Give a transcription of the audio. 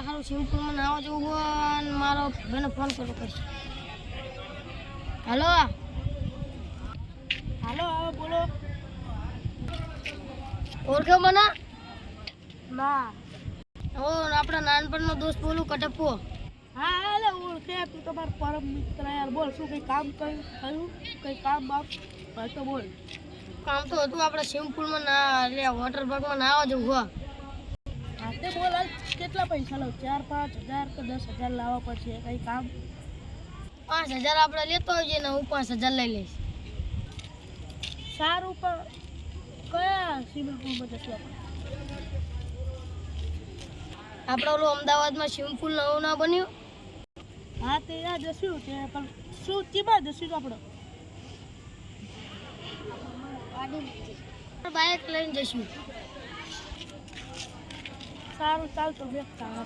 હારું સિમ્પલમાં નાવા જવું હોય અને મારો ભાઈને ફોન કરવો પડશે. હાલો હાલો આવો બોલો. ઓળખે મને? ના. ઓ આપણા નાનપણનો દોસ્ત બોલું કટપ્પો. હા એટલે ઓળખે તું તમારો પરમ મિત્ર યાર. બોલ શું કંઈ કામ થયું કંઈ કામ બાપ હોય તો બોલ. કામ તો હતું આપણે સિમ્પલમાં ના એટલે વોટર પાર્કમાં નાવા જવું હોય. હા તે બોલ હાલ કેટલા પૈસા લો? 4-5 હજાર કે 10,000 લાવવા પડશે કંઈ કામ? 5,000 આપણે લેતો આવીએ ને હું 5,000 લઈ લઈશ. સારું પણ કયા સ્વિમિંગ પુલમાં જશું આપણે? આપણે ઓલું અમદાવાદમાં સ્વિમિંગ પુલ નવું ના બન્યું? હા તે યાદ જશું તે પણ શું ચીબા જશું આપણે? બાઇક લઈને જઈશું. સારું ચાલ તો બેસતા